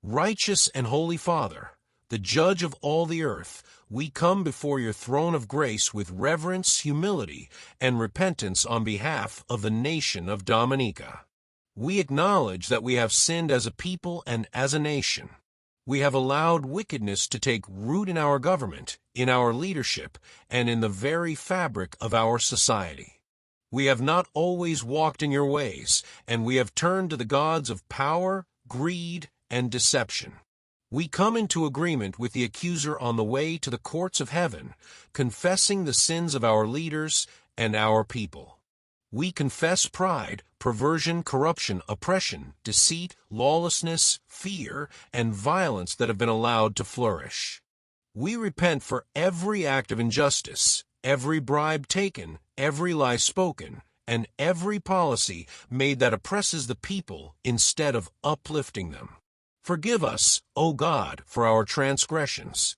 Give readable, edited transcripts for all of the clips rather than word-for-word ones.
Righteous and holy Father, the judge of all the earth, we come before your throne of grace with reverence, humility, and repentance on behalf of the nation of Dominica. We acknowledge that we have sinned as a people and as a nation. We have allowed wickedness to take root in our government, in our leadership, and in the very fabric of our society. We have not always walked in your ways, and we have turned to the gods of power, greed, and deception. We come into agreement with the accuser on the way to the courts of heaven, confessing the sins of our leaders and our people. We confess pride, perversion, corruption, oppression, deceit, lawlessness, fear, and violence that have been allowed to flourish. We repent for every act of injustice, every bribe taken, every lie spoken, and every policy made that oppresses the people instead of uplifting them. Forgive us, O God, for our transgressions.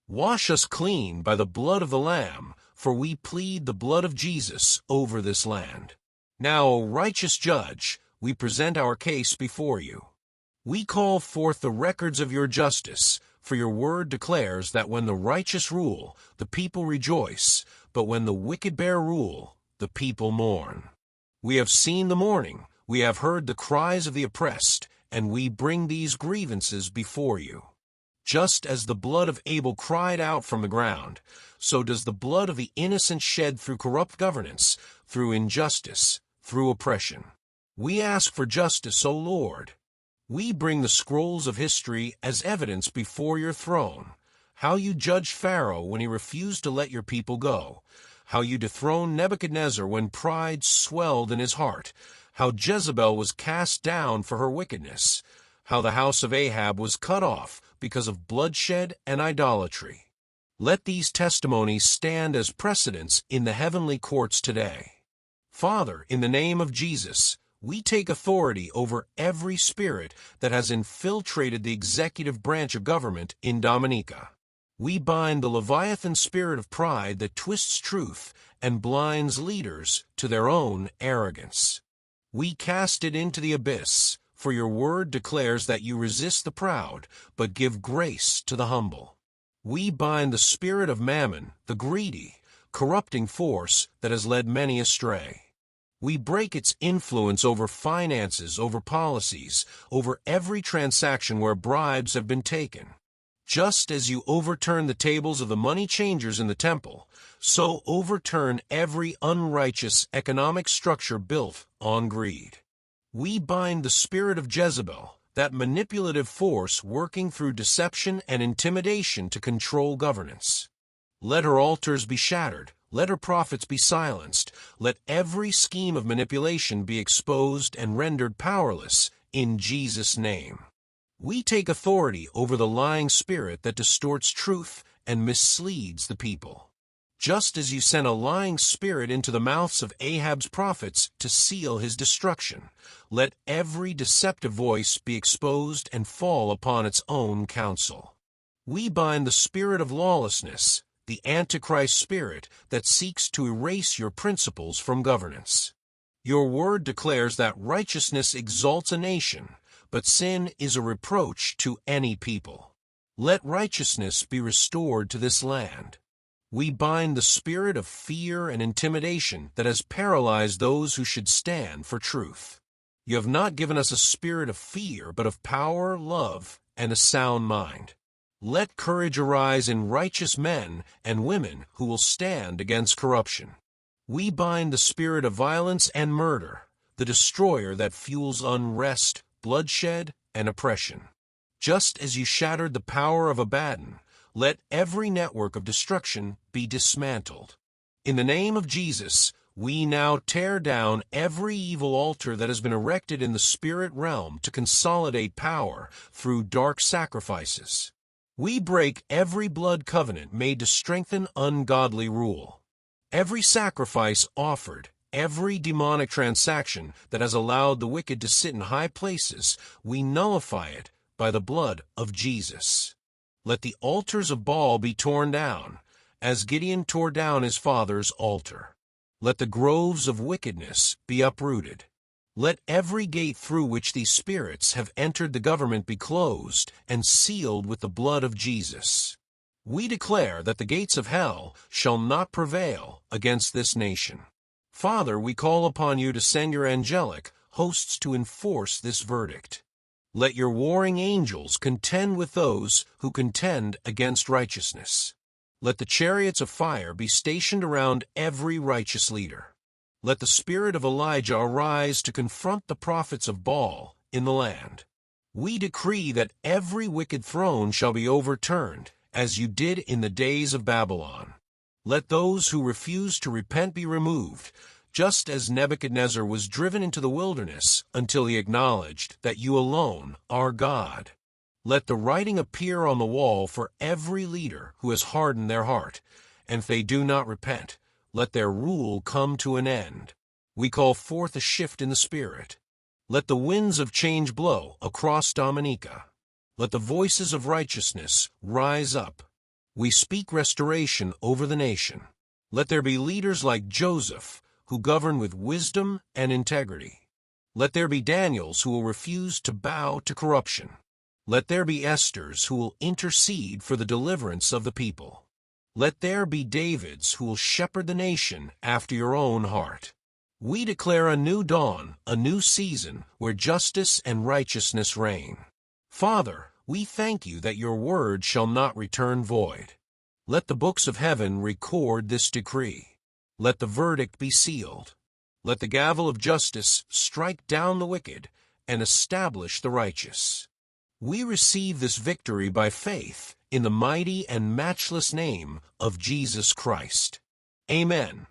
Wash us clean by the blood of the Lamb, for we plead the blood of Jesus over this land. Now, O righteous Judge, we present our case before you. We call forth the records of your justice, for your word declares that when the righteous rule, the people rejoice, but when the wicked bear rule, the people mourn. We have seen the mourning, we have heard the cries of the oppressed, and we bring these grievances before you. Just as the blood of Abel cried out from the ground, so does the blood of the innocent shed through corrupt governance, through injustice, through oppression. We ask for justice, O Lord. We bring the scrolls of history as evidence before your throne, how you judged Pharaoh when he refused to let your people go, how you dethroned Nebuchadnezzar when pride swelled in his heart, how Jezebel was cast down for her wickedness, how the house of Ahab was cut off because of bloodshed and idolatry. Let these testimonies stand as precedents in the heavenly courts today. Father, in the name of Jesus, we take authority over every spirit that has infiltrated the executive branch of government in Dominica. We bind the Leviathan spirit of pride that twists truth and blinds leaders to their own arrogance. We cast it into the abyss, for your word declares that you resist the proud, but give grace to the humble. We bind the spirit of mammon, the greedy, corrupting force that has led many astray. We break its influence over finances, over policies, over every transaction where bribes have been taken. Just as you overturn the tables of the money changers in the temple, so overturn every unrighteous economic structure built on greed. We bind the spirit of Jezebel, that manipulative force working through deception and intimidation to control governance. Let her altars be shattered, let her prophets be silenced, let every scheme of manipulation be exposed and rendered powerless in Jesus' name. We take authority over the lying spirit that distorts truth and misleads the people. Just as you sent a lying spirit into the mouths of Ahab's prophets to seal his destruction, let every deceptive voice be exposed and fall upon its own counsel. We bind the spirit of lawlessness, the Antichrist spirit that seeks to erase your principles from governance. Your word declares that righteousness exalts a nation, but sin is a reproach to any people. Let righteousness be restored to this land. We bind the spirit of fear and intimidation that has paralyzed those who should stand for truth. You have not given us a spirit of fear, but of power, love, and a sound mind. Let courage arise in righteous men and women who will stand against corruption. We bind the spirit of violence and murder, the destroyer that fuels unrest, bloodshed, and oppression. Just as you shattered the power of Abaddon, let every network of destruction be dismantled. In the name of Jesus, we now tear down every evil altar that has been erected in the spirit realm to consolidate power through dark sacrifices. We break every blood covenant made to strengthen ungodly rule. Every sacrifice offered, every demonic transaction that has allowed the wicked to sit in high places, we nullify it by the blood of Jesus. Let the altars of Baal be torn down, as Gideon tore down his father's altar. Let the groves of wickedness be uprooted. Let every gate through which these spirits have entered the government be closed and sealed with the blood of Jesus. We declare that the gates of hell shall not prevail against this nation. Father, we call upon you to send your angelic hosts to enforce this verdict. Let your warring angels contend with those who contend against righteousness. Let the chariots of fire be stationed around every righteous leader. Let the spirit of Elijah arise to confront the prophets of Baal in the land. We decree that every wicked throne shall be overturned, as you did in the days of Babylon. Let those who refuse to repent be removed, just as Nebuchadnezzar was driven into the wilderness until he acknowledged that you alone are God. Let the writing appear on the wall for every leader who has hardened their heart, and if they do not repent, let their rule come to an end. We call forth a shift in the spirit. Let the winds of change blow across Dominica. Let the voices of righteousness rise up. We speak restoration over the nation. Let there be leaders like Joseph, who govern with wisdom and integrity. Let there be Daniels who will refuse to bow to corruption. Let there be Esthers who will intercede for the deliverance of the people. Let there be Davids who will shepherd the nation after your own heart. We declare a new dawn, a new season, where justice and righteousness reign. Father, we thank you that your word shall not return void. Let the books of heaven record this decree. Let the verdict be sealed. Let the gavel of justice strike down the wicked and establish the righteous. We receive this victory by faith in the mighty and matchless name of Jesus Christ. Amen.